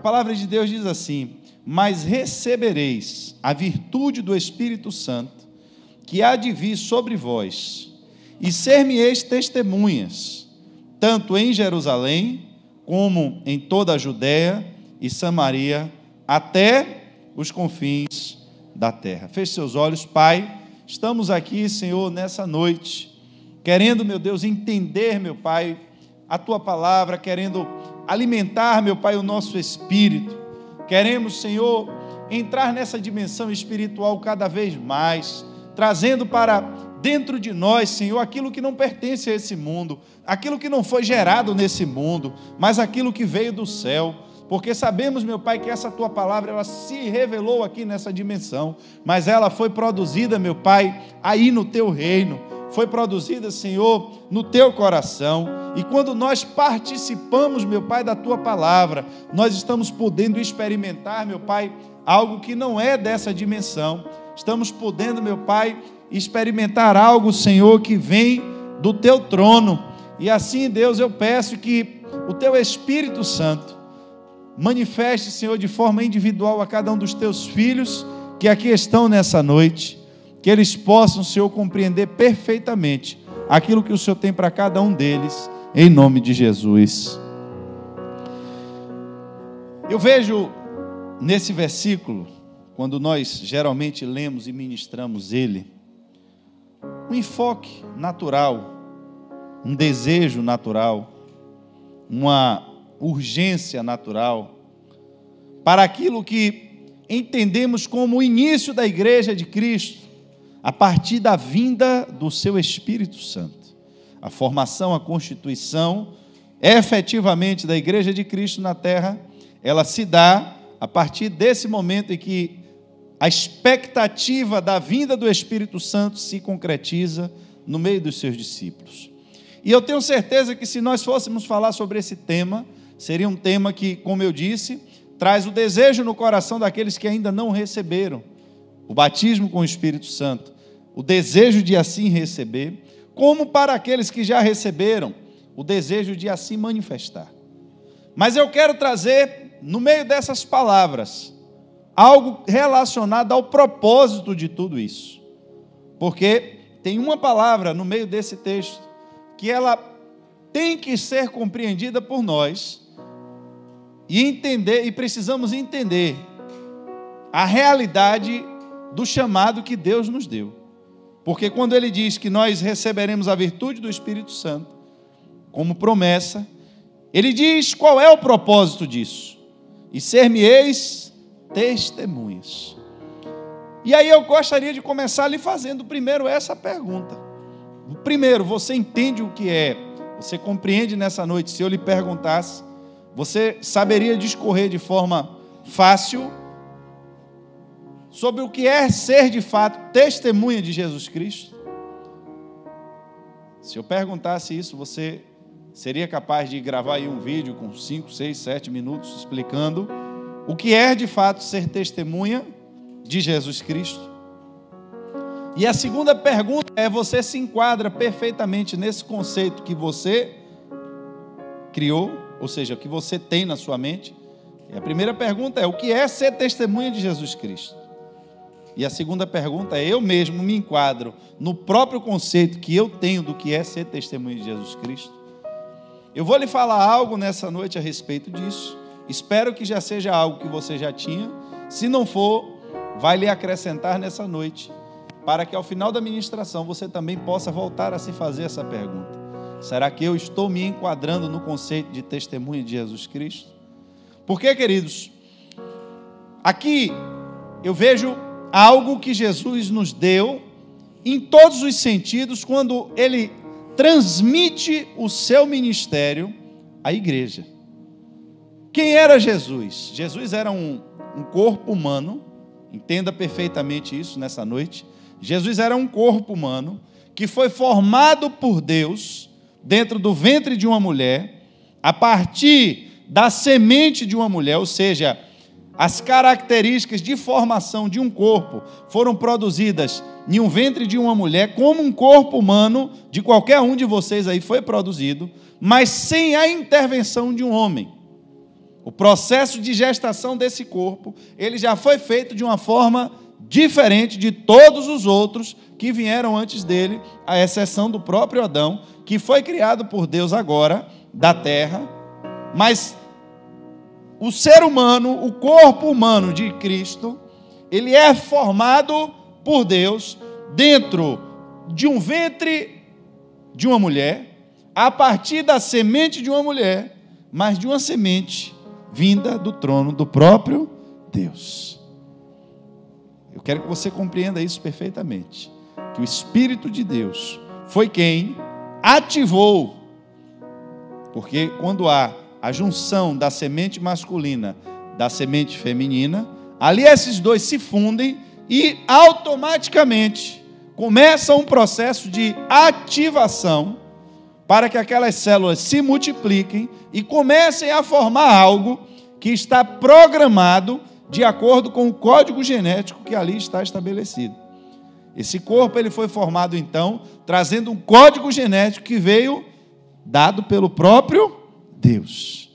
palavra de Deus diz assim: mas recebereis a virtude do Espírito Santo, que há de vir sobre vós, e ser-me-eis testemunhas, tanto em Jerusalém, como em toda a Judéia e Samaria, até os confins da terra. Feche seus olhos. Pai, estamos aqui, Senhor, nessa noite, querendo, meu Deus, entender, meu Pai, a Tua palavra, querendo alimentar, meu Pai, o nosso espírito. Queremos, Senhor, entrar nessa dimensão espiritual cada vez mais, trazendo para dentro de nós, Senhor, aquilo que não pertence a esse mundo, aquilo que não foi gerado nesse mundo, mas aquilo que veio do céu. Porque sabemos, meu Pai, que essa Tua palavra, ela se revelou aqui nessa dimensão, mas ela foi produzida, meu Pai, aí no Teu reino, foi produzida, Senhor, no Teu coração, e quando nós participamos, meu Pai, da Tua palavra, nós estamos podendo experimentar, meu Pai, algo que não é dessa dimensão, estamos podendo, meu Pai, experimentar algo, Senhor, que vem do Teu trono, e assim, Deus, eu peço que o Teu Espírito Santo manifeste, Senhor, de forma individual a cada um dos Teus filhos que aqui estão nessa noite, que eles possam, Senhor, compreender perfeitamente aquilo que o Senhor tem para cada um deles, em nome de Jesus. Eu vejo nesse versículo, quando nós geralmente lemos e ministramos ele, um enfoque natural, um desejo natural, uma urgência natural, para aquilo que entendemos como o início da igreja de Cristo, a partir da vinda do seu Espírito Santo. A formação, a constituição, efetivamente, da igreja de Cristo na terra, ela se dá a partir desse momento em que a expectativa da vinda do Espírito Santo se concretiza no meio dos seus discípulos. E eu tenho certeza que se nós fôssemos falar sobre esse tema, seria um tema que, como eu disse, traz o desejo no coração daqueles que ainda não receberam o batismo com o Espírito Santo, o desejo de assim receber, como para aqueles que já receberam, o desejo de assim manifestar. Mas eu quero trazer, no meio dessas palavras, algo relacionado ao propósito de tudo isso, porque tem uma palavra no meio desse texto que ela tem que ser compreendida por nós e entender, e precisamos entender a realidade do chamado que Deus nos deu. Porque quando Ele diz que nós receberemos a virtude do Espírito Santo como promessa, Ele diz qual é o propósito disso: e ser-me-eis testemunhas. E aí eu gostaria de começar lhe fazendo primeiro essa pergunta. Primeiro, você entende o que é? Você compreende nessa noite? Se eu lhe perguntasse, você saberia discorrer de forma fácil sobre o que é ser de fato testemunha de Jesus Cristo? Se eu perguntasse isso, você seria capaz de gravar aí um vídeo com 5, 6, 7 minutos explicando o que é de fato ser testemunha de Jesus Cristo? E a segunda pergunta é: você se enquadra perfeitamente nesse conceito que você criou, ou seja, o que você tem na sua mente? E a primeira pergunta é: o que é ser testemunha de Jesus Cristo? E a segunda pergunta é: eu mesmo me enquadro no próprio conceito que eu tenho do que é ser testemunha de Jesus Cristo? Eu vou lhe falar algo nessa noite a respeito disso. Espero que já seja algo que você já tinha. Se não for, vai lhe acrescentar nessa noite, para que ao final da ministração você também possa voltar a se fazer essa pergunta: será que eu estou me enquadrando no conceito de testemunha de Jesus Cristo? Porque, queridos, aqui eu vejo algo que Jesus nos deu em todos os sentidos quando Ele transmite o seu ministério à igreja. Quem era Jesus? Jesus era um corpo humano, entenda perfeitamente isso nessa noite. Jesus era um corpo humano que foi formado por Deus dentro do ventre de uma mulher, a partir da semente de uma mulher, ou seja, as características de formação de um corpo foram produzidas em um ventre de uma mulher, como um corpo humano de qualquer um de vocês aí foi produzido, mas sem a intervenção de um homem. O processo de gestação desse corpo, ele já foi feito de uma forma diferente de todos os outros que vieram antes dele, à exceção do próprio Adão, que foi criado por Deus agora, da terra, mas o ser humano, o corpo humano de Cristo, ele é formado por Deus dentro de um ventre de uma mulher, a partir da semente de uma mulher, mas de uma semente vinda do trono do próprio Deus. Eu quero que você compreenda isso perfeitamente, que o Espírito de Deus foi quem ativou, porque quando há a junção da semente masculina da semente feminina, ali esses dois se fundem e automaticamente começa um processo de ativação para que aquelas células se multipliquem e comecem a formar algo que está programado de acordo com o código genético que ali está estabelecido. Esse corpo ele foi formado então, trazendo um código genético que veio dado pelo próprio Deus.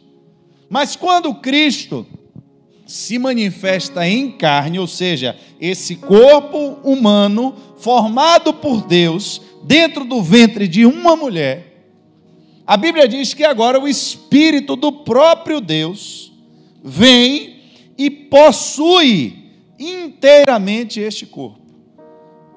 Mas quando Cristo se manifesta em carne, ou seja, esse corpo humano formado por Deus dentro do ventre de uma mulher, a Bíblia diz que agora o Espírito do próprio Deus vem e possui inteiramente este corpo.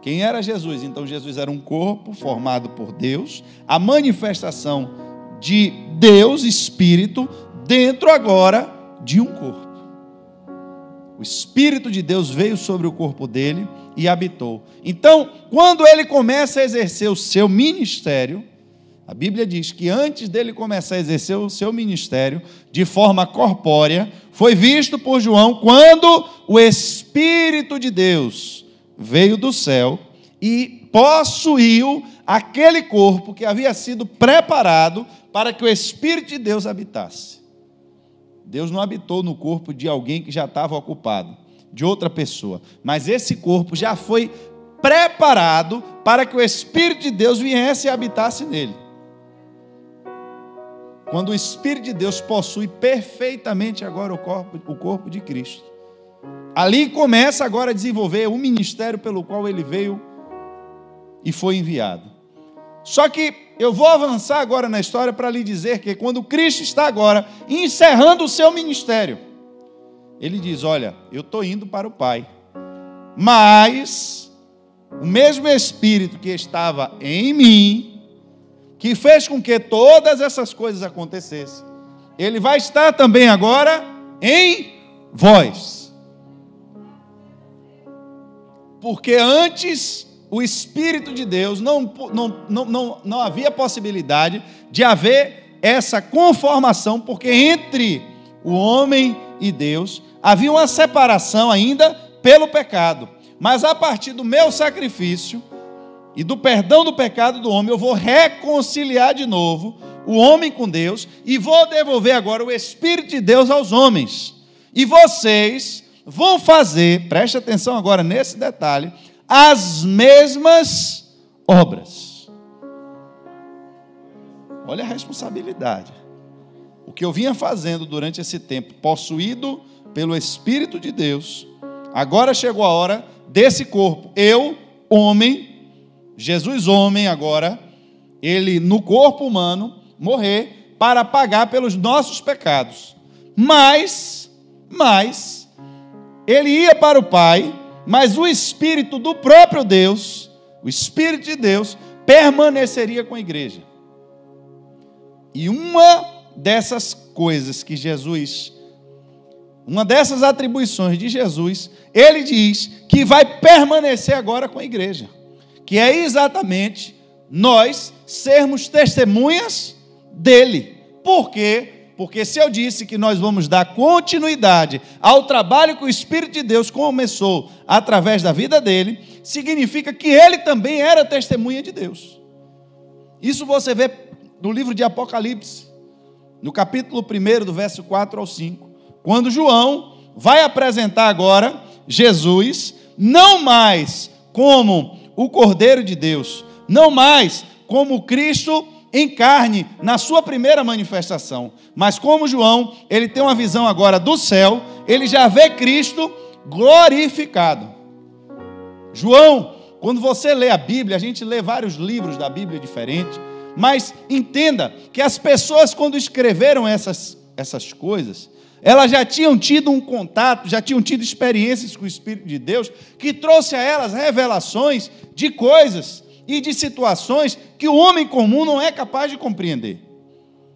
Quem era Jesus? Então Jesus era um corpo formado por Deus, a manifestação de Deus, Espírito, dentro agora de um corpo. O Espírito de Deus veio sobre o corpo dele e habitou. Então, quando ele começa a exercer o seu ministério, a Bíblia diz que antes dele começar a exercer o seu ministério de forma corpórea, foi visto por João quando o Espírito de Deus veio do céu e possuiu aquele corpo que havia sido preparado para que o Espírito de Deus habitasse. Deus não habitou no corpo de alguém que já estava ocupado, de outra pessoa, mas esse corpo já foi preparado para que o Espírito de Deus viesse e habitasse nele. Quando o Espírito de Deus possui perfeitamente agora o corpo de Cristo, ali começa agora a desenvolver o ministério pelo qual ele veio e foi enviado. Só que eu vou avançar agora na história para lhe dizer que quando Cristo está agora encerrando o seu ministério, ele diz: olha, eu estou indo para o Pai, mas o mesmo Espírito que estava em mim, que fez com que todas essas coisas acontecessem, ele vai estar também agora em vós. Porque antes o Espírito de Deus não havia possibilidade de haver essa conformação, porque entre o homem e Deus havia uma separação ainda pelo pecado. Mas a partir do meu sacrifício e do perdão do pecado do homem, eu vou reconciliar de novo o homem com Deus e vou devolver agora o Espírito de Deus aos homens. E vocês vão fazer, preste atenção agora nesse detalhe, as mesmas obras. Olha a responsabilidade. O que eu vinha fazendo durante esse tempo, possuído pelo Espírito de Deus, agora chegou a hora desse corpo, eu, homem, Jesus homem agora, ele no corpo humano, morrer para pagar pelos nossos pecados. Mas, ele ia para o Pai, mas o Espírito do próprio Deus, o Espírito de Deus, permaneceria com a igreja. E uma dessas coisas que Jesus, uma dessas atribuições de Jesus, ele diz que vai permanecer agora com a igreja, que é exatamente nós sermos testemunhas dele. Por quê? Porque se eu disse que nós vamos dar continuidade ao trabalho que o Espírito de Deus começou através da vida dele, significa que ele também era testemunha de Deus. Isso você vê no livro de Apocalipse, no capítulo 1, do verso 4 ao 5, quando João vai apresentar agora Jesus, não mais como o Cordeiro de Deus, não mais como Cristo em carne na sua primeira manifestação. Mas como João, ele tem uma visão agora do céu, ele já vê Cristo glorificado. João, quando você lê a Bíblia, a gente lê vários livros da Bíblia diferentes, mas entenda que as pessoas, quando escreveram essas coisas, elas já tinham tido um contato, já tinham tido experiências com o Espírito de Deus, que trouxe a elas revelações de coisas e de situações que o homem comum não é capaz de compreender.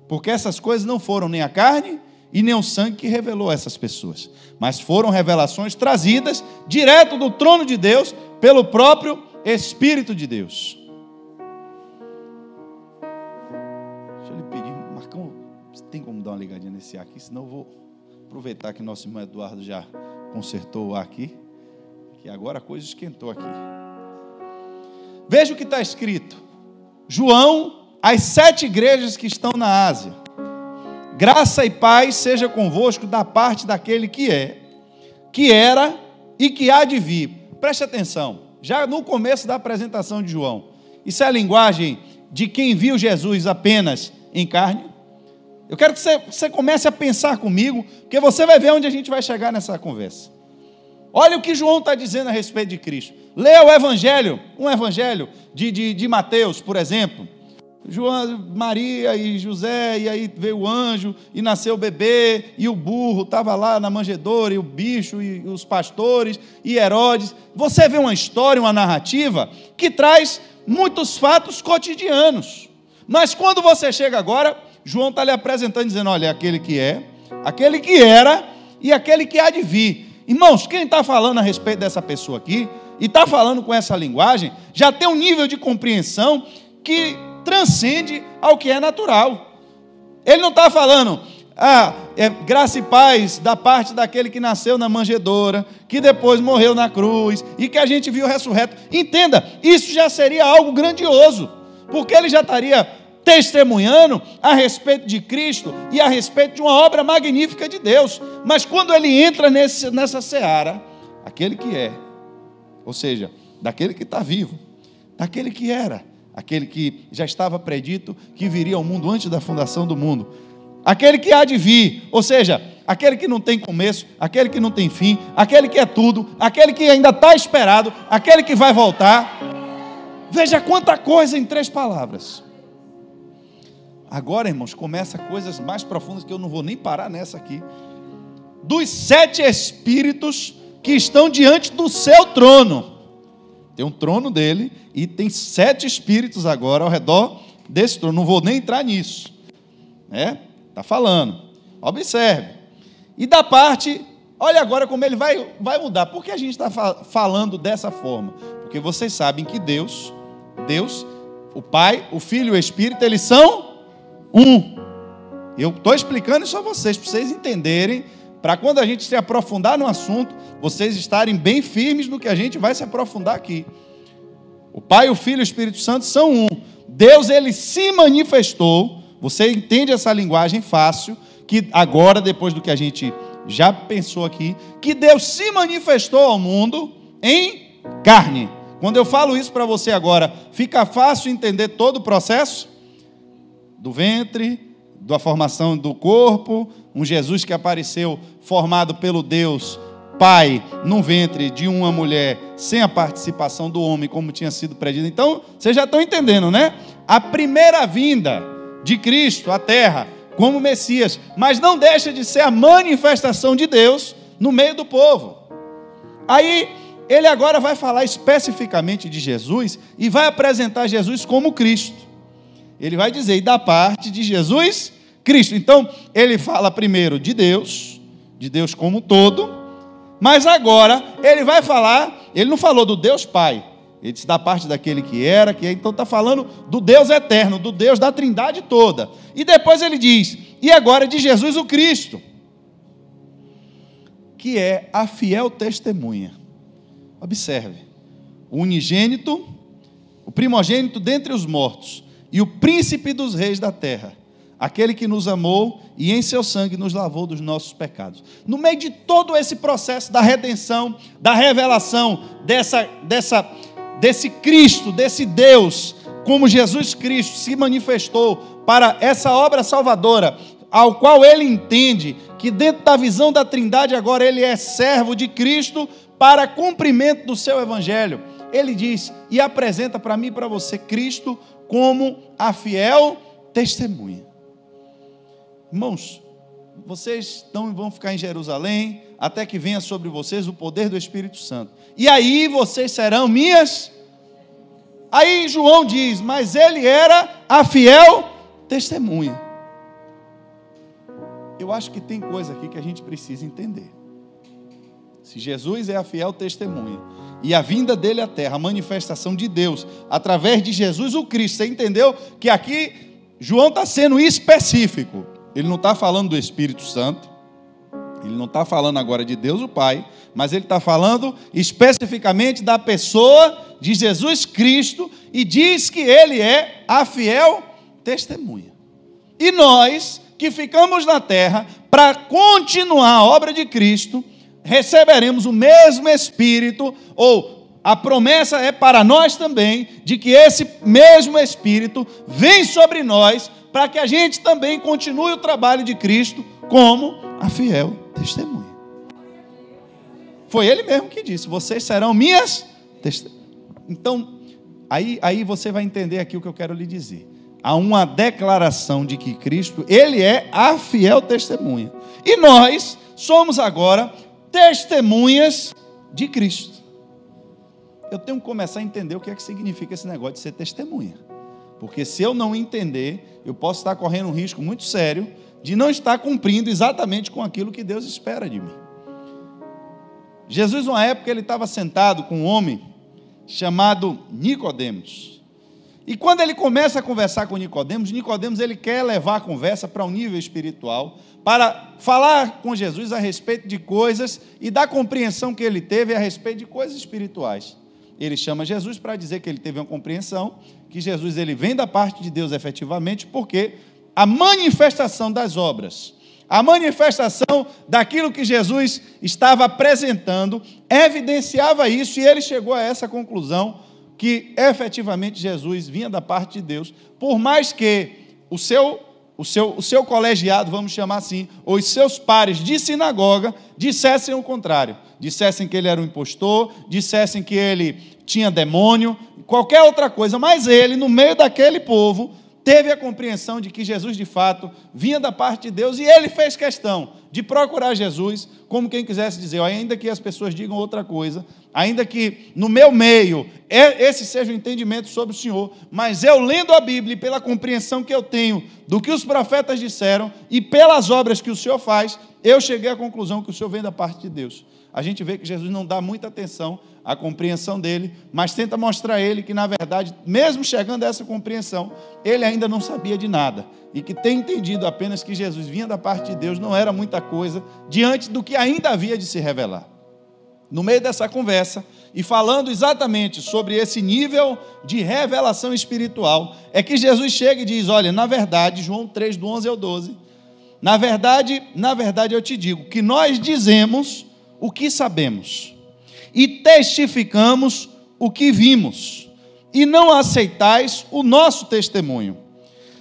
Porque essas coisas não foram nem a carne e nem o sangue que revelou essas pessoas, mas foram revelações trazidas direto do trono de Deus pelo próprio Espírito de Deus. Deixa eu lhe pedir, Marcão, você tem como dar uma ligadinha nesse ar aqui? Senão eu vou aproveitar que nosso irmão Eduardo já consertou o ar aqui, que agora a coisa esquentou aqui. Veja o que está escrito. João, as 7 igrejas que estão na Ásia. Graça e paz seja convosco da parte daquele que é, que era e que há de vir. Preste atenção, já no começo da apresentação de João. Isso é a linguagem de quem viu Jesus apenas em carne? Eu quero que você comece a pensar comigo, porque você vai ver onde a gente vai chegar nessa conversa. Olha o que João está dizendo a respeito de Cristo. Leia o Evangelho, um Evangelho de Mateus, por exemplo. João, Maria e José, e aí veio o anjo, e nasceu o bebê, e o burro estava lá na manjedoura, e o bicho, e os pastores, e Herodes. Você vê uma história, uma narrativa, que traz muitos fatos cotidianos. Mas quando você chega agora, João está lhe apresentando, dizendo, olha, aquele que é, aquele que era, e aquele que há de vir. Irmãos, quem está falando a respeito dessa pessoa aqui, e está falando com essa linguagem, já tem um nível de compreensão que transcende ao que é natural. Ele não está falando, graça e paz da parte daquele que nasceu na manjedoura, que depois morreu na cruz, e que a gente viu ressurreto. Entenda, isso já seria algo grandioso, porque ele já estaria testemunhando a respeito de Cristo e a respeito de uma obra magnífica de Deus. Mas quando ele entra nessa seara, aquele que é, ou seja, daquele que está vivo, daquele que era, aquele que já estava predito que viria ao mundo antes da fundação do mundo, aquele que há de vir, ou seja, aquele que não tem começo, aquele que não tem fim, aquele que é tudo, aquele que ainda está esperado, aquele que vai voltar. Veja quanta coisa em 3 palavras. Agora, irmãos, começa coisas mais profundas que eu não vou nem parar nessa aqui. Dos 7 espíritos que estão diante do seu trono. Tem um trono dele e tem 7 espíritos agora ao redor desse trono. Não vou nem entrar nisso. Está falando. Observe. E da parte, olha agora como ele vai mudar. Por que a gente está falando dessa forma? Porque vocês sabem que Deus, o Pai, o Filho e o Espírito, eles são um. Eu estou explicando isso a vocês, para vocês entenderem, para quando a gente se aprofundar no assunto, vocês estarem bem firmes no que a gente vai se aprofundar aqui. O Pai, o Filho e o Espírito Santo são um. Deus, ele se manifestou. Você entende essa linguagem fácil, que agora, depois do que a gente já pensou aqui, que Deus se manifestou ao mundo em carne. Quando eu falo isso para você agora, fica fácil entender todo o processo? Do ventre, da formação do corpo, um Jesus que apareceu formado pelo Deus Pai no ventre de uma mulher, sem a participação do homem, como tinha sido predito. Então, vocês já estão entendendo, né? A primeira vinda de Cristo à terra como Messias, mas não deixa de ser a manifestação de Deus no meio do povo. Aí, ele agora vai falar especificamente de Jesus e vai apresentar Jesus como Cristo. Ele vai dizer, e da parte de Jesus, Cristo. Então, ele fala primeiro de Deus como um todo, mas agora ele vai falar, ele não falou do Deus Pai, ele disse da parte daquele que era, que é, então está falando do Deus eterno, do Deus da Trindade toda. E depois ele diz, e agora de Jesus o Cristo, que é a fiel testemunha. Observe, o unigênito, o primogênito dentre os mortos, e o príncipe dos reis da terra, aquele que nos amou e em seu sangue nos lavou dos nossos pecados. No meio de todo esse processo da redenção, da revelação desse Cristo, desse Deus, como Jesus Cristo se manifestou para essa obra salvadora, ao qual ele entende que dentro da visão da Trindade agora ele é servo de Cristo para cumprimento do seu evangelho. Ele diz e apresenta para mim e para você Cristo como a fiel testemunha. Irmãos, vocês não vão ficar em Jerusalém até que venha sobre vocês o poder do Espírito Santo. E aí vocês serão minhas. Aí João diz, mas ele era a fiel testemunha. Eu acho que tem coisa aqui que a gente precisa entender. Se Jesus é a fiel testemunha e a vinda dele à terra, a manifestação de Deus através de Jesus o Cristo, você entendeu que aqui João está sendo específico. Ele não está falando do Espírito Santo, ele não está falando agora de Deus o Pai, mas ele está falando especificamente da pessoa de Jesus Cristo e diz que ele é a fiel testemunha. E nós que ficamos na terra para continuar a obra de Cristo, receberemos o mesmo Espírito, ou a promessa é para nós também, de que esse mesmo Espírito vem sobre nós, para que a gente também continue o trabalho de Cristo como a fiel testemunha. Foi ele mesmo que disse, vocês serão minhas testemunhas. Então, aí você vai entender aqui o que eu quero lhe dizer. Há uma declaração de que Cristo, ele é a fiel testemunha. E nós somos agora testemunhas de Cristo. Eu tenho que começar a entender o que é que significa esse negócio de ser testemunha. Porque se eu não entender, eu posso estar correndo um risco muito sério de não estar cumprindo exatamente com aquilo que Deus espera de mim. Jesus, uma época, ele estava sentado com um homem chamado Nicodemos. E quando ele começa a conversar com Nicodemos, ele quer levar a conversa para um nível espiritual, para falar com Jesus a respeito de coisas e da compreensão que ele teve a respeito de coisas espirituais. Ele chama Jesus para dizer que ele teve uma compreensão, que Jesus ele vem da parte de Deus efetivamente, porque a manifestação das obras, a manifestação daquilo que Jesus estava apresentando, evidenciava isso, e ele chegou a essa conclusão, que efetivamente Jesus vinha da parte de Deus, por mais que o seu colegiado, vamos chamar assim, ou os seus pares de sinagoga, dissessem o contrário, dissessem que ele era um impostor, dissessem que ele tinha demônio, qualquer outra coisa, mas ele, no meio daquele povo, teve a compreensão de que Jesus, de fato, vinha da parte de Deus, e ele fez questão de procurar Jesus, como quem quisesse dizer, ainda que as pessoas digam outra coisa, ainda que no meu meio esse seja o entendimento sobre o Senhor, mas eu lendo a Bíblia e pela compreensão que eu tenho do que os profetas disseram e pelas obras que o Senhor faz, eu cheguei à conclusão que o Senhor vem da parte de Deus. A gente vê que Jesus não dá muita atenção à compreensão dele, mas tenta mostrar a ele que, na verdade, mesmo chegando a essa compreensão, ele ainda não sabia de nada, e que tem entendido apenas que Jesus vinha da parte de Deus, não era muita coisa, diante do que ainda havia de se revelar. No meio dessa conversa, e falando exatamente sobre esse nível de revelação espiritual, é que Jesus chega e diz, olha, na verdade, João 3, do 11 ao 12, na verdade eu te digo, que nós dizemos o que sabemos, e testificamos o que vimos, e não aceitais o nosso testemunho.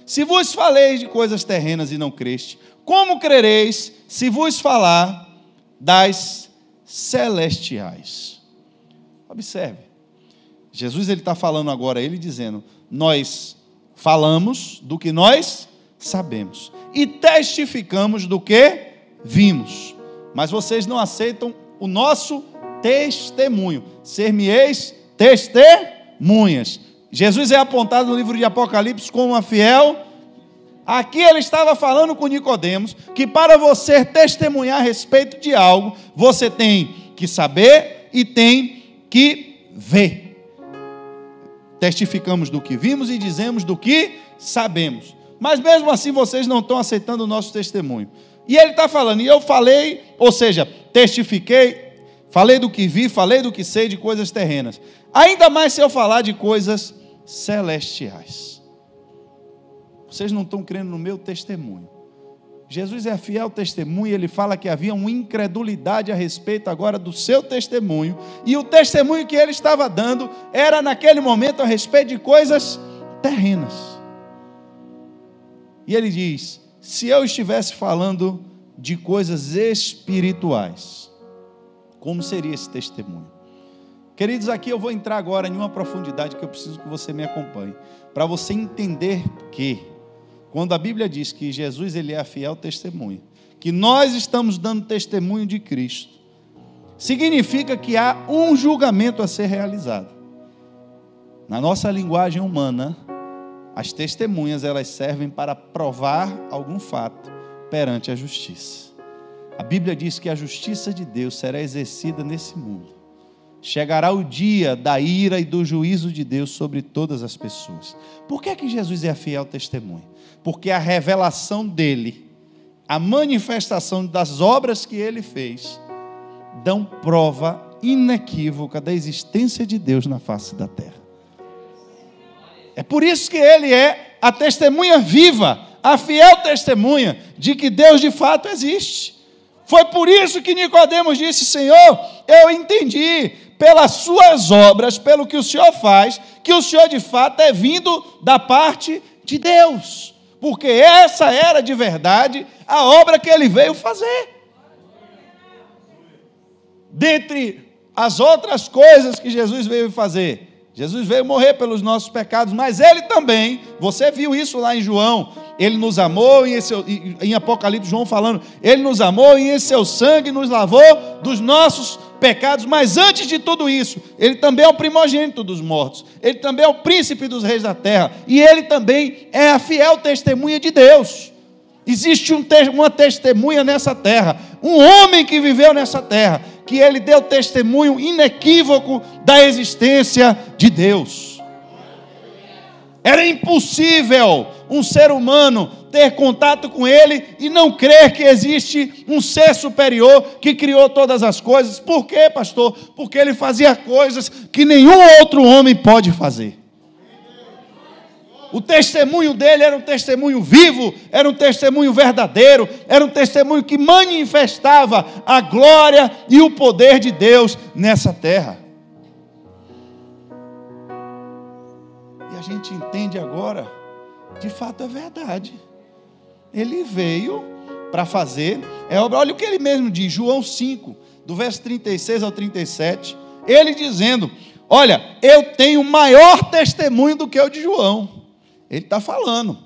Se vos falei de coisas terrenas e não creste, como crereis se vos falar das celestiais? Observe, Jesus ele está falando agora, ele dizendo, nós falamos do que nós sabemos, e testificamos do que vimos, mas vocês não aceitam o nosso testemunho. Ser-me-eis testemunhas. Jesus é apontado no livro de Apocalipse como uma fiel. Aqui ele estava falando com Nicodemos que para você testemunhar a respeito de algo, você tem que saber e tem que ver. Testificamos do que vimos e dizemos do que sabemos. Mas mesmo assim vocês não estão aceitando o nosso testemunho. E ele está falando, e eu falei, ou seja, testifiquei, falei do que vi, falei do que sei de coisas terrenas. Ainda mais se eu falar de coisas celestiais. Vocês não estão crendo no meu testemunho. Jesus é fiel testemunho, ele fala que havia uma incredulidade a respeito agora do seu testemunho, e o testemunho que ele estava dando era naquele momento a respeito de coisas terrenas. E ele diz: se eu estivesse falando de coisas espirituais, como seria esse testemunho? Queridos, aqui eu vou entrar agora em uma profundidade que eu preciso que você me acompanhe, para você entender que, quando a Bíblia diz que Jesus ele é a fiel testemunha, que nós estamos dando testemunho de Cristo, significa que há um julgamento a ser realizado. Na nossa linguagem humana, as testemunhas elas servem para provar algum fato perante a justiça. A Bíblia diz que a justiça de Deus será exercida nesse mundo. Chegará o dia da ira e do juízo de Deus sobre todas as pessoas. Por que que Jesus é a fiel testemunha? Porque a revelação dele, a manifestação das obras que ele fez, dão prova inequívoca da existência de Deus na face da terra. É por isso que ele é a testemunha viva, a fiel testemunha de que Deus de fato existe. Foi por isso que Nicodemos disse: Senhor, eu entendi pelas suas obras, pelo que o Senhor faz, que o Senhor de fato é vindo da parte de Deus, porque essa era de verdade a obra que ele veio fazer. Dentre as outras coisas que Jesus veio fazer, Jesus veio morrer pelos nossos pecados, mas ele também, você viu isso lá em João, ele nos amou, em Apocalipse, João falando, ele nos amou e em seu sangue nos lavou dos nossos pecados, mas antes de tudo isso, ele também é o primogênito dos mortos, ele também é o príncipe dos reis da terra, e ele também é a fiel testemunha de Deus. Existe uma testemunha nessa terra, um homem que viveu nessa terra, que ele deu testemunho inequívoco da existência de Deus. Era impossível um ser humano ter contato com ele e não crer que existe um ser superior que criou todas as coisas. Por quê, pastor? Porque ele fazia coisas que nenhum outro homem pode fazer. O testemunho dele era um testemunho vivo, era um testemunho verdadeiro, era um testemunho que manifestava a glória e o poder de Deus nessa terra. E a gente entende agora, de fato é verdade. Ele veio para fazer, olha o que ele mesmo diz, João 5, do verso 36 ao 37, ele dizendo: olha, eu tenho maior testemunho do que o de João. Ele está falando,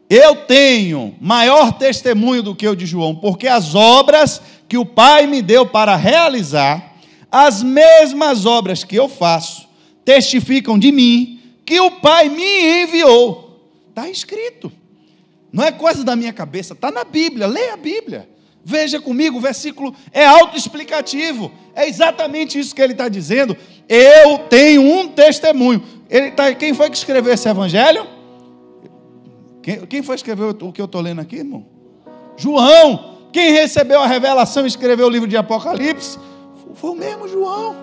eu tenho maior testemunho do que o de João, porque as obras que o Pai me deu para realizar, as mesmas obras que eu faço, testificam de mim, que o Pai me enviou. Está escrito, não é coisa da minha cabeça, está na Bíblia, leia a Bíblia, veja comigo, o versículo é autoexplicativo, é exatamente isso que ele está dizendo. Eu tenho um testemunho. Quem foi que escreveu esse evangelho? Quem foi que escreveu o que eu estou lendo aqui, irmão? João. Quem recebeu a revelação e escreveu o livro de Apocalipse? Foi o mesmo João.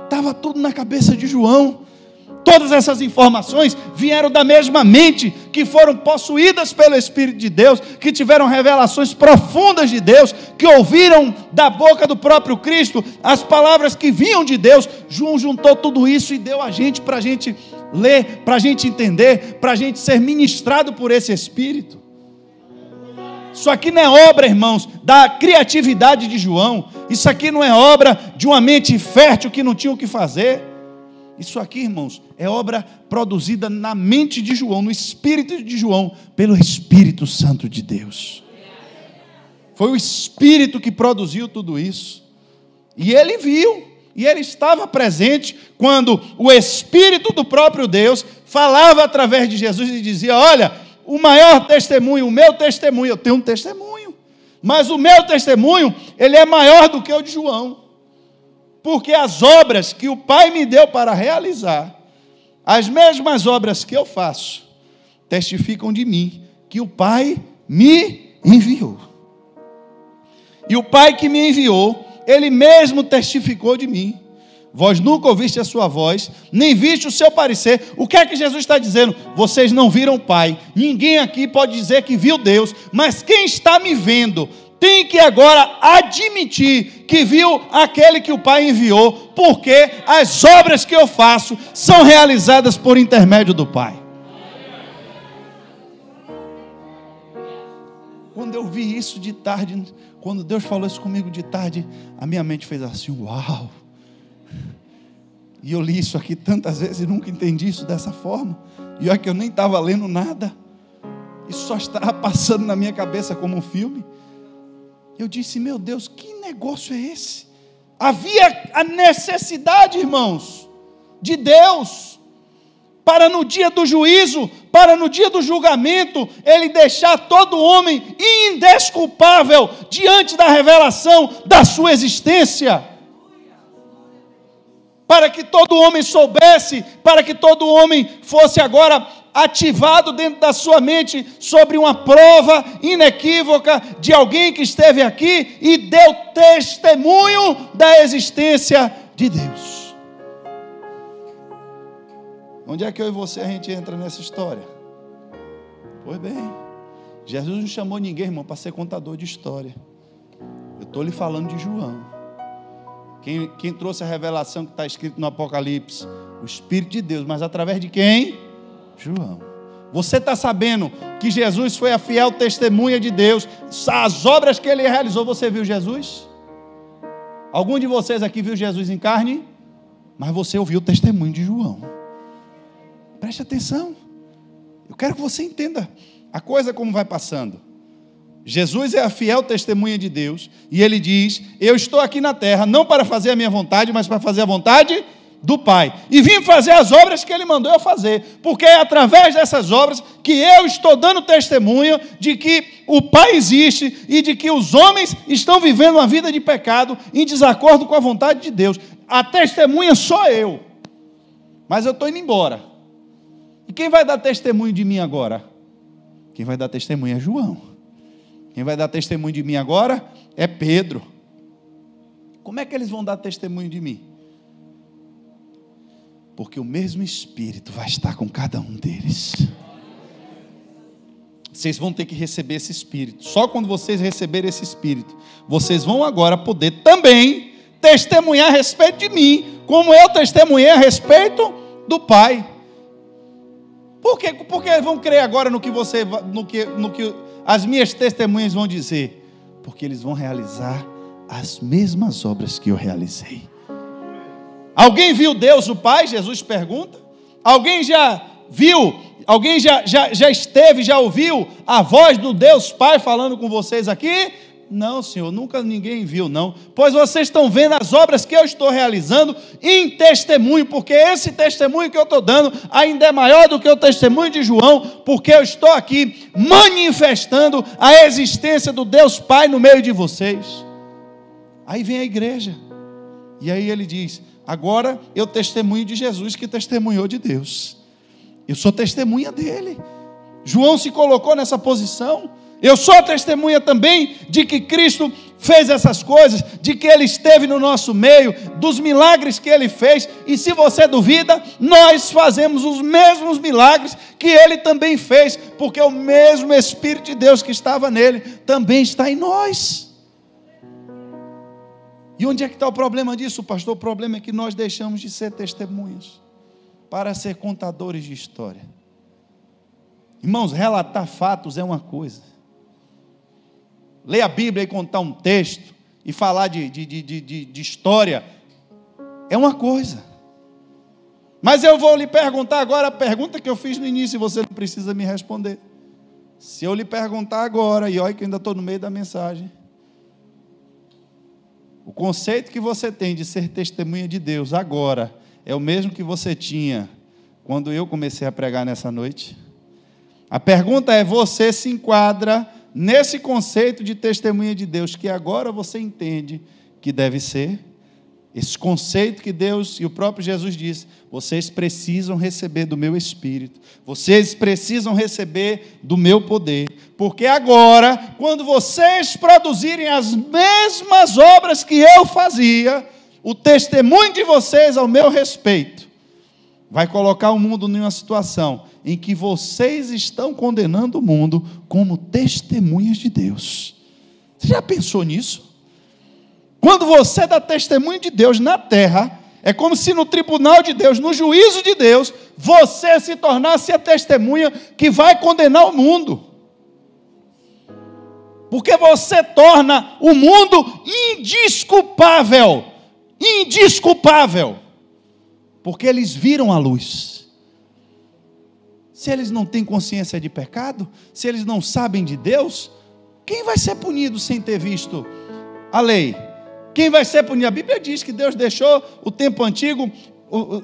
Estava tudo na cabeça de João. Todas essas informações vieram da mesma mente, que foram possuídas pelo Espírito de Deus, que tiveram revelações profundas de Deus, que ouviram da boca do próprio Cristo as palavras que vinham de Deus. João juntou tudo isso e deu a gente, para a gente ler, para a gente entender, para a gente ser ministrado por esse Espírito. Isso aqui não é obra, irmãos, da criatividade de João. Isso aqui não é obra de uma mente fértil que não tinha o que fazer. Isso aqui, irmãos, é obra produzida na mente de João, no espírito de João, pelo Espírito Santo de Deus. Foi o Espírito que produziu tudo isso. E ele viu, e ele estava presente quando o Espírito do próprio Deus falava através de Jesus e dizia: olha, o maior testemunho, o meu testemunho, eu tenho um testemunho, mas o meu testemunho, ele é maior do que o de João. Porque as obras que o Pai me deu para realizar, as mesmas obras que eu faço, testificam de mim, que o Pai me enviou. E o Pai que me enviou, Ele mesmo testificou de mim. Vós nunca ouviste a sua voz, nem viste o seu parecer. O que é que Jesus está dizendo? Vocês não viram o Pai. Ninguém aqui pode dizer que viu Deus, mas quem está me vendo tem que agora admitir que viu aquele que o Pai enviou, porque as obras que eu faço são realizadas por intermédio do Pai. Quando eu vi isso de tarde, quando Deus falou isso comigo de tarde, a minha mente fez assim, uau. E eu li isso aqui tantas vezes e nunca entendi isso dessa forma. E olha que eu nem estava lendo nada. Isso só estava passando na minha cabeça como um filme. Eu disse, meu Deus, que negócio é esse? Havia a necessidade, irmãos, de Deus, para no dia do juízo, para no dia do julgamento, Ele deixar todo homem indesculpável diante da revelação da sua existência. Para que todo homem soubesse, para que todo homem fosse agora ativado dentro da sua mente sobre uma prova inequívoca de alguém que esteve aqui e deu testemunho da existência de Deus. Onde é que eu e você a gente entra nessa história? Pois bem, Jesus não chamou ninguém, irmão, para ser contador de história. Eu estou lhe falando de João. Quem trouxe a revelação que está escrito no Apocalipse? O Espírito de Deus, mas através de quem? João. Você está sabendo que Jesus foi a fiel testemunha de Deus, as obras que Ele realizou, você viu Jesus? Algum de vocês aqui viu Jesus em carne? Mas você ouviu o testemunho de João. Preste atenção, eu quero que você entenda a coisa como vai passando. Jesus é a fiel testemunha de Deus, e Ele diz, eu estou aqui na terra, não para fazer a minha vontade, mas para fazer a vontade do Pai, e vim fazer as obras que Ele mandou eu fazer, porque é através dessas obras que eu estou dando testemunho de que o Pai existe, e de que os homens estão vivendo uma vida de pecado, em desacordo com a vontade de Deus. A testemunha sou eu, mas eu estou indo embora. E quem vai dar testemunho de mim agora? Quem vai dar testemunho é João. Quem vai dar testemunho de mim agora é Pedro. Como é que eles vão dar testemunho de mim? Porque o mesmo Espírito vai estar com cada um deles. Vocês vão ter que receber esse Espírito. Só quando vocês receberem esse Espírito, vocês vão agora poder também testemunhar a respeito de mim, como eu testemunhei a respeito do Pai. Por quê? Porque vão crer agora no que as minhas testemunhas vão dizer? Porque eles vão realizar as mesmas obras que eu realizei. Alguém viu Deus o Pai? Jesus pergunta. Alguém já viu? Alguém já esteve, já ouviu a voz do Deus Pai falando com vocês aqui? Não, Senhor, nunca ninguém viu, não. Pois vocês estão vendo as obras que eu estou realizando em testemunho, porque esse testemunho que eu estou dando ainda é maior do que o testemunho de João, porque eu estou aqui manifestando a existência do Deus Pai no meio de vocês. Aí vem a igreja, e aí ele diz, agora eu testemunho de Jesus que testemunhou de Deus. Eu sou testemunha dele. João se colocou nessa posição. Eu sou testemunha também de que Cristo fez essas coisas, de que Ele esteve no nosso meio, dos milagres que Ele fez, e se você duvida, nós fazemos os mesmos milagres que Ele também fez, porque o mesmo Espírito de Deus que estava nele, também está em nós. E onde é que está o problema disso, pastor? O problema é que nós deixamos de ser testemunhas, para ser contadores de história. Irmãos, relatar fatos é uma coisa, ler a Bíblia e contar um texto e falar de história é uma coisa. Mas eu vou lhe perguntar agora a pergunta que eu fiz no início e você não precisa me responder. Se eu lhe perguntar agora, e olha que eu ainda estou no meio da mensagem, o conceito que você tem de ser testemunha de Deus agora é o mesmo que você tinha quando eu comecei a pregar nessa noite? A pergunta é, você se enquadra nesse conceito de testemunha de Deus que agora você entende que deve ser? Esse conceito que Deus e o próprio Jesus disse, vocês precisam receber do meu Espírito, vocês precisam receber do meu poder, porque agora, quando vocês produzirem as mesmas obras que eu fazia, o testemunho de vocês ao meu respeito vai colocar o mundo em uma situação em que vocês estão condenando o mundo como testemunhas de Deus. Você já pensou nisso? Quando você dá testemunho de Deus na terra, é como se no tribunal de Deus, no juízo de Deus, você se tornasse a testemunha que vai condenar o mundo. Porque você torna o mundo indesculpável. Indesculpável. Porque eles viram a luz. Se eles não têm consciência de pecado, se eles não sabem de Deus, quem vai ser punido sem ter visto a lei? Quem vai ser punido? A Bíblia diz que Deus deixou o tempo antigo,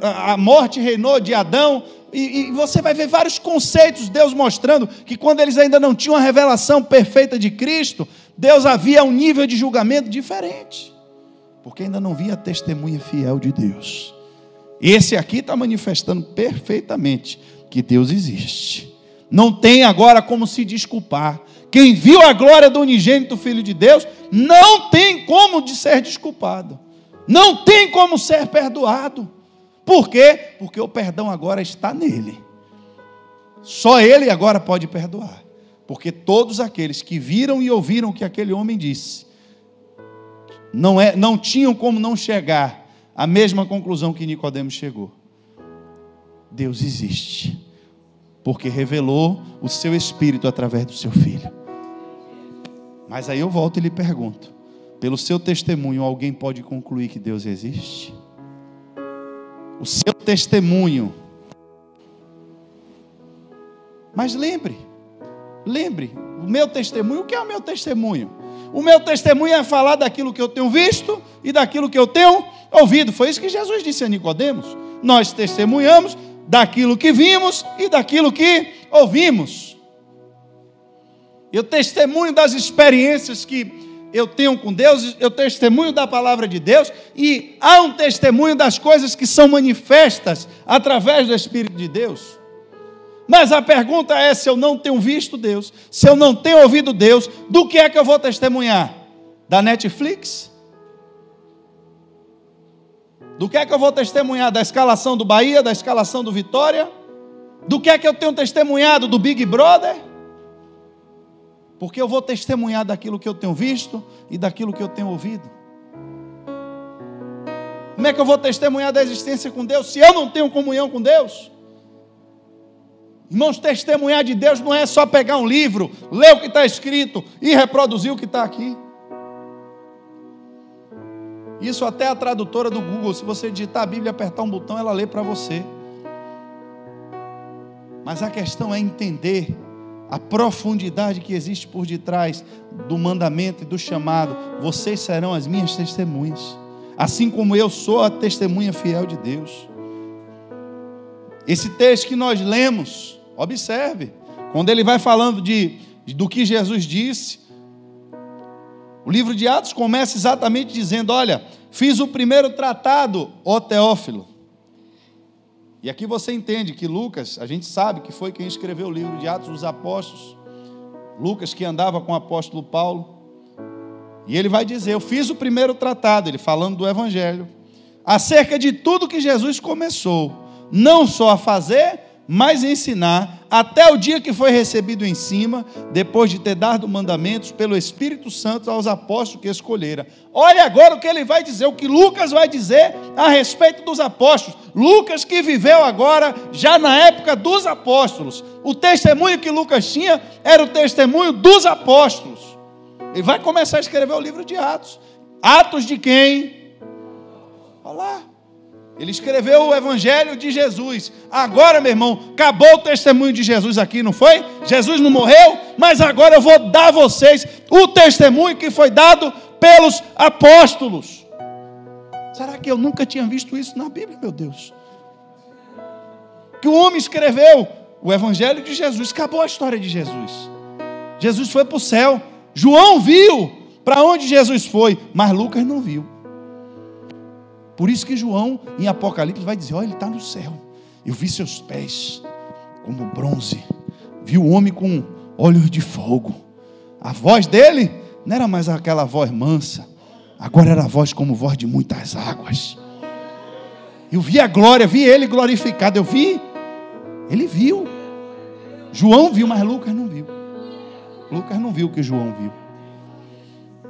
a morte reinou de Adão, e você vai ver vários conceitos, Deus mostrando que quando eles ainda não tinham a revelação perfeita de Cristo, Deus havia um nível de julgamento diferente, porque ainda não via a testemunha fiel de Deus. Esse aqui está manifestando perfeitamente que Deus existe. Não tem agora como se desculpar. Quem viu a glória do unigênito Filho de Deus, não tem como de ser desculpado. Não tem como ser perdoado. Por quê? Porque o perdão agora está nele. Só ele agora pode perdoar. Porque todos aqueles que viram e ouviram o que aquele homem disse, não tinham como não chegar à mesma conclusão que Nicodemos chegou. Deus existe, porque revelou o seu Espírito através do seu Filho. Mas aí eu volto e lhe pergunto, pelo seu testemunho, alguém pode concluir que Deus existe? O seu testemunho. Mas lembre, o meu testemunho, o que é o meu testemunho? O meu testemunho é falar daquilo que eu tenho visto e daquilo que eu tenho ouvido. Foi isso que Jesus disse a Nicodemos. Nós testemunhamos daquilo que vimos e daquilo que ouvimos. Eu testemunho das experiências que eu tenho com Deus, eu testemunho da palavra de Deus, e há um testemunho das coisas que são manifestas através do Espírito de Deus. Mas a pergunta é, se eu não tenho visto Deus, se eu não tenho ouvido Deus, do que é que eu vou testemunhar? Da Netflix? Do que é que eu vou testemunhar? Da escalação do Bahia, da escalação do Vitória? Do que é que eu tenho testemunhado? Do Big Brother? Porque eu vou testemunhar daquilo que eu tenho visto e daquilo que eu tenho ouvido. Como é que eu vou testemunhar da existência com Deus, se eu não tenho comunhão com Deus? Irmãos, testemunhar de Deus não é só pegar um livro, ler o que está escrito e reproduzir o que está aqui. Isso até a tradutora do Google, se você digitar a Bíblia e apertar um botão, ela lê para você. Mas a questão é entender a profundidade que existe por detrás do mandamento e do chamado. Vocês serão as minhas testemunhas, assim como eu sou a testemunha fiel de Deus. Esse texto que nós lemos, observe, quando ele vai falando do que Jesus disse, o livro de Atos começa exatamente dizendo, olha, fiz o primeiro tratado, ó Teófilo. E aqui você entende que Lucas, a gente sabe que foi quem escreveu o livro de Atos dos Apóstolos, Lucas que andava com o apóstolo Paulo, e ele vai dizer, eu fiz o primeiro tratado, ele falando do Evangelho, acerca de tudo que Jesus começou, não só a fazer, mas ensinar, até o dia que foi recebido em cima, depois de ter dado mandamentos pelo Espírito Santo aos apóstolos que escolhera. Olha agora o que ele vai dizer, o que Lucas vai dizer a respeito dos apóstolos. Lucas que viveu agora, já na época dos apóstolos. O testemunho que Lucas tinha era o testemunho dos apóstolos. Ele vai começar a escrever o livro de Atos. Atos de quem? Olha lá. Ele escreveu o Evangelho de Jesus. Agora, meu irmão, acabou o testemunho de Jesus aqui, não foi? Jesus não morreu, mas agora eu vou dar a vocês o testemunho que foi dado pelos apóstolos. Será que eu nunca tinha visto isso na Bíblia, meu Deus? Que o homem escreveu o Evangelho de Jesus, acabou a história de Jesus. Jesus foi para o céu. João viu para onde Jesus foi, mas Lucas não viu. Por isso que João, em Apocalipse, vai dizer, olha, ele está no céu. Eu vi seus pés como bronze. Vi o homem com olhos de fogo. A voz dele não era mais aquela voz mansa. Agora era a voz como voz de muitas águas. Eu vi a glória, vi ele glorificado. Eu vi, ele viu. João viu, mas Lucas não viu. Lucas não viu o que João viu.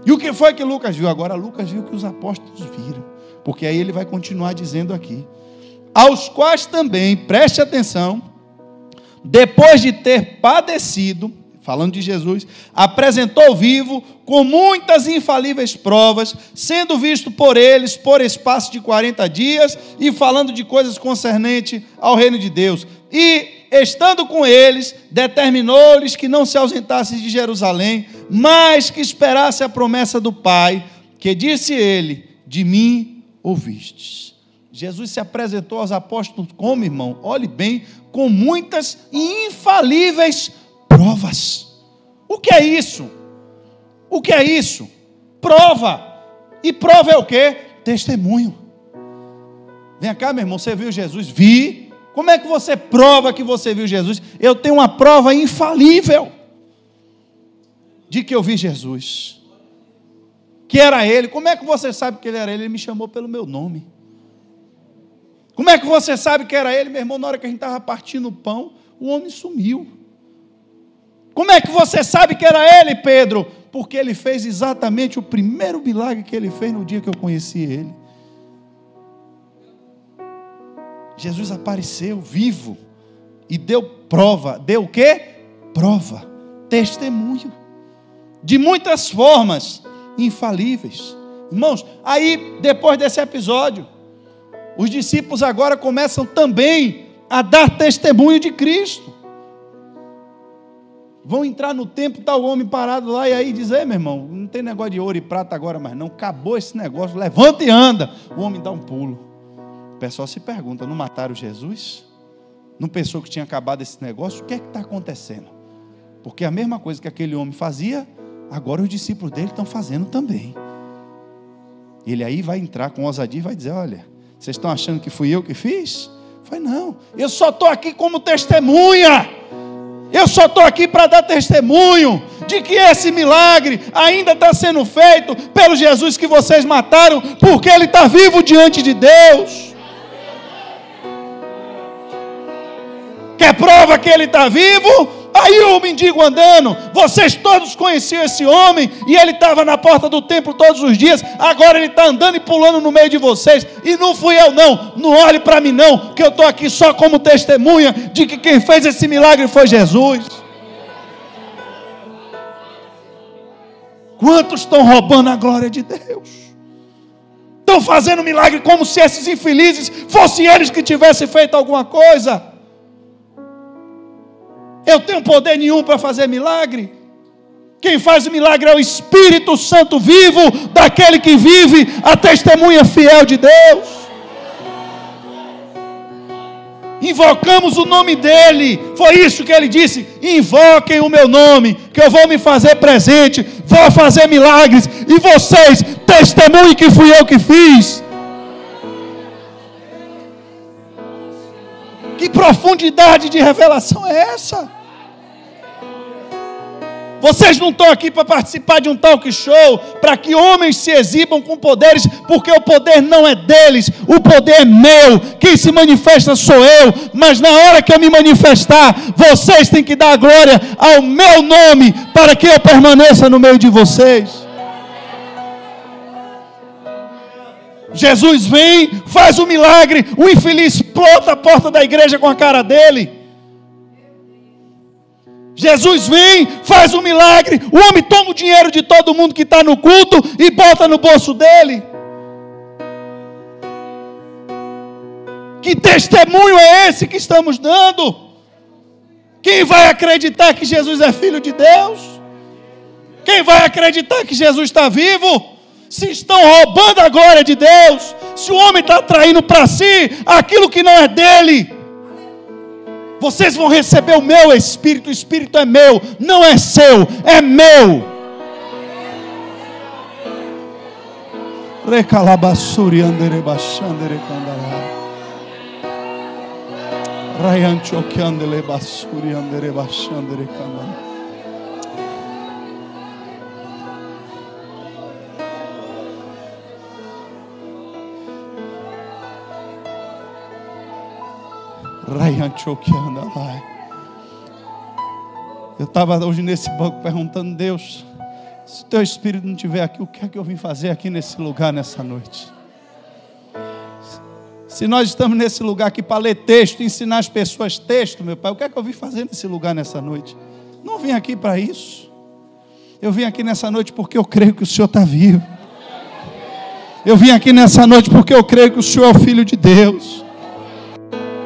E o que foi que Lucas viu? Agora Lucas viu o que os apóstolos viram. Porque aí ele vai continuar dizendo aqui, aos quais também, preste atenção, depois de ter padecido, falando de Jesus, apresentou vivo, com muitas e infalíveis provas, sendo visto por eles por espaço de 40 dias, e falando de coisas concernentes ao reino de Deus. E, estando com eles, determinou-lhes que não se ausentassem de Jerusalém, mas que esperasse a promessa do Pai, que disse ele, de mim ouvistes. Jesus se apresentou aos apóstolos como, irmão? Olhe bem, com muitas e infalíveis provas. O que é isso? O que é isso? Prova. E prova é o quê? Testemunho. Vem cá, meu irmão, você viu Jesus? Vi. Como é que você prova que você viu Jesus? Eu tenho uma prova infalível de que eu vi Jesus, que era Ele. Como é que você sabe que Ele era Ele? Ele me chamou pelo meu nome. Como é que você sabe que era Ele, meu irmão? Na hora que a gente estava partindo o pão, o homem sumiu. Como é que você sabe que era Ele, Pedro? Porque Ele fez exatamente o primeiro milagre que Ele fez no dia que eu conheci Ele. Jesus apareceu vivo e deu prova. Deu o quê? Prova, testemunho, de muitas formas infalíveis. Irmãos, aí depois desse episódio, os discípulos agora começam também a dar testemunho de Cristo. Vão entrar no templo, está o homem parado lá, e aí diz, meu irmão, não tem negócio de ouro e prata agora mais não, acabou esse negócio, levanta e anda. O homem dá um pulo. O pessoal se pergunta, não mataram Jesus? Não pensou que tinha acabado esse negócio? O que é que está acontecendo? Porque a mesma coisa que aquele homem fazia, agora os discípulos dele estão fazendo também. Ele aí vai entrar com ousadia e vai dizer, olha, vocês estão achando que fui eu que fiz? Foi não, eu só estou aqui como testemunha. Eu só estou aqui para dar testemunho de que esse milagre ainda está sendo feito pelo Jesus que vocês mataram, porque Ele está vivo diante de Deus. Quer prova que Ele está vivo? Aí o mendigo andando, vocês todos conheciam esse homem, e ele estava na porta do templo todos os dias, agora ele está andando e pulando no meio de vocês, e não fui eu não olhe para mim não, que eu estou aqui só como testemunha, de que quem fez esse milagre foi Jesus. Quantos estão roubando a glória de Deus? Estão fazendo milagre como se esses infelizes fossem eles que tivessem feito alguma coisa. Eu tenho poder nenhum para fazer milagre. Quem faz o milagre é o Espírito Santo vivo, daquele que vive, a testemunha fiel de Deus. Invocamos o nome dEle, foi isso que Ele disse, invoquem o meu nome, que eu vou me fazer presente, vou fazer milagres, e vocês testemunhem que fui eu que fiz. Que profundidade de revelação é essa? Vocês não estão aqui para participar de um talk show, para que homens se exibam com poderes, porque o poder não é deles, o poder é meu, quem se manifesta sou eu, mas na hora que eu me manifestar, vocês têm que dar glória ao meu nome, para que eu permaneça no meio de vocês. Jesus vem, faz um milagre, o infeliz explota a porta da igreja com a cara dele. Jesus vem, faz um milagre, o homem toma o dinheiro de todo mundo que está no culto e bota no bolso dele. Que testemunho é esse que estamos dando? Quem vai acreditar que Jesus é filho de Deus? Quem vai acreditar que Jesus está vivo? Se estão roubando a glória de Deus, se o homem está traindo para si aquilo que não é dele, vocês vão receber o meu Espírito. O Espírito é meu, não é seu, é meu. Recalabassuri andere baixandere candará. Raianchoque andele bassuri andere baixandere candará. Eu estava hoje nesse banco perguntando, Deus, se o teu Espírito não estiver aqui, o que é que eu vim fazer aqui nesse lugar nessa noite? Se nós estamos nesse lugar aqui para ler texto, ensinar as pessoas texto, meu Pai, o que é que eu vim fazer nesse lugar nessa noite? Não vim aqui para isso. Eu vim aqui nessa noite porque eu creio que o Senhor está vivo. Eu vim aqui nessa noite porque eu creio que o Senhor é o Filho de Deus.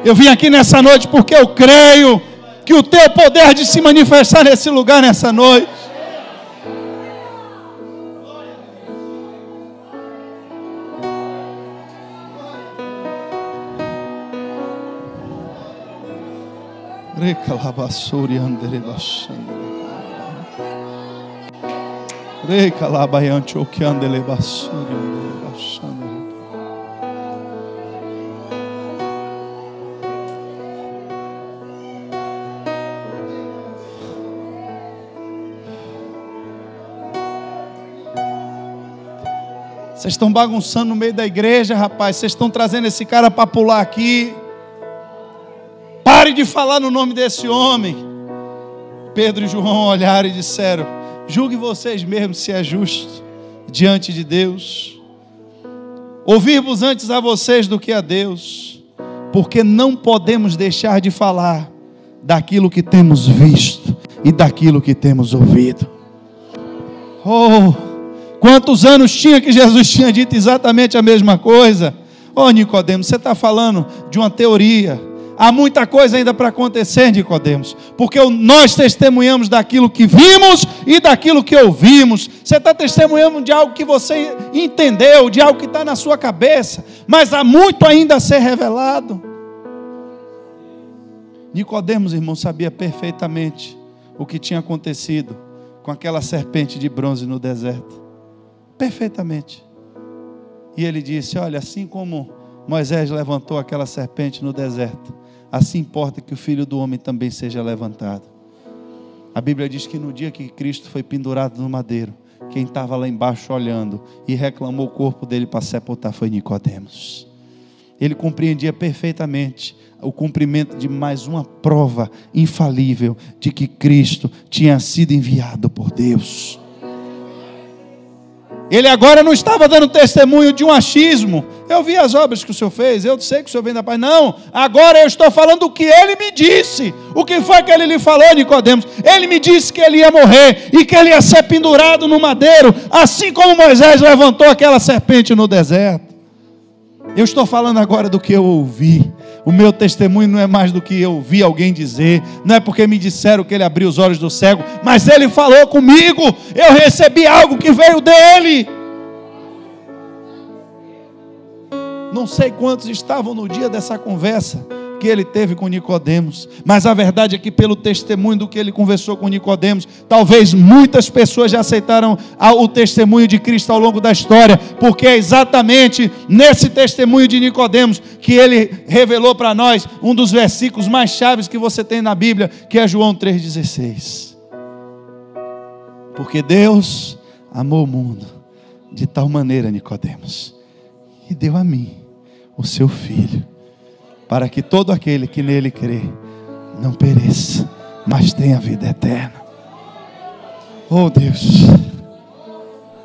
Eu vim aqui nessa noite porque eu creio que o teu poder de se manifestar nesse lugar nessa noite. Vocês estão bagunçando no meio da igreja, rapaz. Vocês estão trazendo esse cara para pular aqui. Pare de falar no nome desse homem. Pedro e João olharam e disseram: julgue vocês mesmos se é justo diante de Deus. Ouvir-vos antes a vocês do que a Deus, porque não podemos deixar de falar daquilo que temos visto e daquilo que temos ouvido. Oh, quantos anos tinha que Jesus tinha dito exatamente a mesma coisa? Oh, Nicodemos, você está falando de uma teoria. Há muita coisa ainda para acontecer, Nicodemos, porque nós testemunhamos daquilo que vimos e daquilo que ouvimos. Você está testemunhando de algo que você entendeu, de algo que está na sua cabeça, mas há muito ainda a ser revelado. Nicodemos, irmão, sabia perfeitamente o que tinha acontecido com aquela serpente de bronze no deserto. Perfeitamente. E ele disse: olha, assim como Moisés levantou aquela serpente no deserto, assim importa que o Filho do Homem também seja levantado. A Bíblia diz que no dia que Cristo foi pendurado no madeiro, quem estava lá embaixo olhando e reclamou o corpo dele para sepultar foi Nicodemos. Ele compreendia perfeitamente o cumprimento de mais uma prova infalível de que Cristo tinha sido enviado por Deus. Ele agora não estava dando testemunho de um achismo. Eu vi as obras que o Senhor fez, eu sei que o Senhor vem da paz. Não, agora eu estou falando do que Ele me disse. O que foi que Ele lhe falou, Nicodemos? Ele me disse que Ele ia morrer e que Ele ia ser pendurado no madeiro, assim como Moisés levantou aquela serpente no deserto. Eu estou falando agora do que eu ouvi. O meu testemunho não é mais do que eu ouvi alguém dizer, não é porque me disseram que ele abriu os olhos do cego, mas ele falou comigo, eu recebi algo que veio dele. Não sei quantos estavam no dia dessa conversa que ele teve com Nicodemos, mas a verdade é que pelo testemunho do que ele conversou com Nicodemos, talvez muitas pessoas já aceitaram o testemunho de Cristo ao longo da história, porque é exatamente nesse testemunho de Nicodemos que ele revelou para nós um dos versículos mais chaves que você tem na Bíblia, que é João 3,16. Porque Deus amou o mundo de tal maneira, Nicodemos, que deu a mim o seu Filho, para que todo aquele que nele crê não pereça, mas tenha vida eterna. Oh Deus,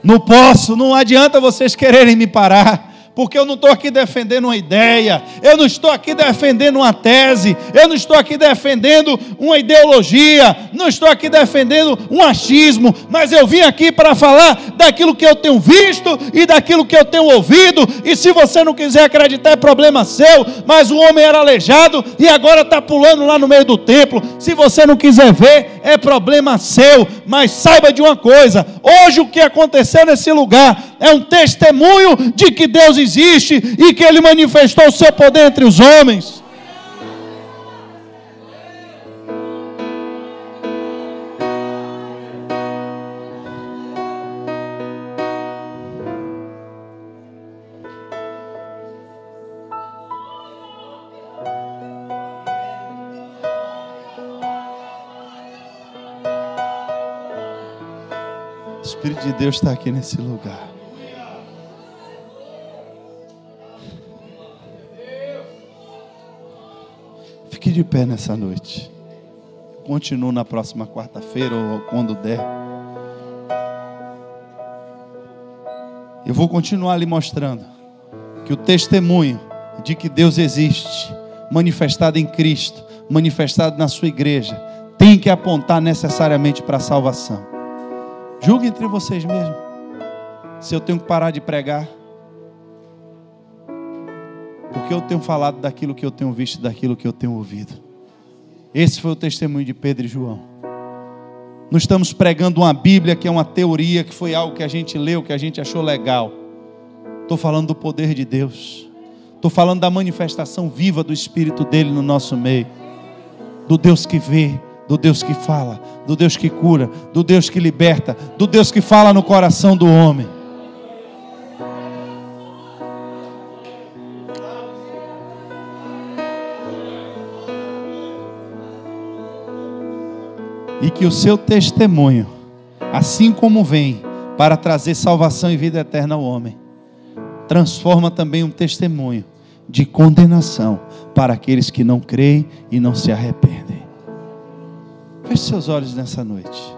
não adianta vocês quererem me parar, porque eu não estou aqui defendendo uma ideia, eu não estou aqui defendendo uma tese, eu não estou aqui defendendo uma ideologia, não estou aqui defendendo um achismo, mas eu vim aqui para falar daquilo que eu tenho visto e daquilo que eu tenho ouvido. E se você não quiser acreditar, é problema seu, mas o homem era aleijado e agora está pulando lá no meio do templo. Se você não quiser ver, é problema seu, mas saiba de uma coisa: hoje o que aconteceu nesse lugar é um testemunho de que Deus existe e que Ele manifestou o seu poder entre os homens. O Espírito de Deus está aqui nesse lugar. Fique de pé nessa noite. Continuo na próxima quarta-feira ou quando der. Eu vou continuar lhe mostrando que o testemunho de que Deus existe, manifestado em Cristo, manifestado na sua igreja, tem que apontar necessariamente para a salvação. Julgue entre vocês mesmos. Se eu tenho que parar de pregar, porque eu tenho falado daquilo que eu tenho visto, daquilo que eu tenho ouvido. Esse foi o testemunho de Pedro e João. Não estamos pregando uma Bíblia que é uma teoria, que foi algo que a gente leu, que a gente achou legal. Estou falando do poder de Deus. Estou falando da manifestação viva do Espírito dele no nosso meio. Do Deus que vê, do Deus que fala, do Deus que cura, do Deus que liberta, do Deus que fala no coração do homem. E que o seu testemunho, assim como vem para trazer salvação e vida eterna ao homem, transforma também um testemunho de condenação para aqueles que não creem e não se arrependem. Feche seus olhos nessa noite.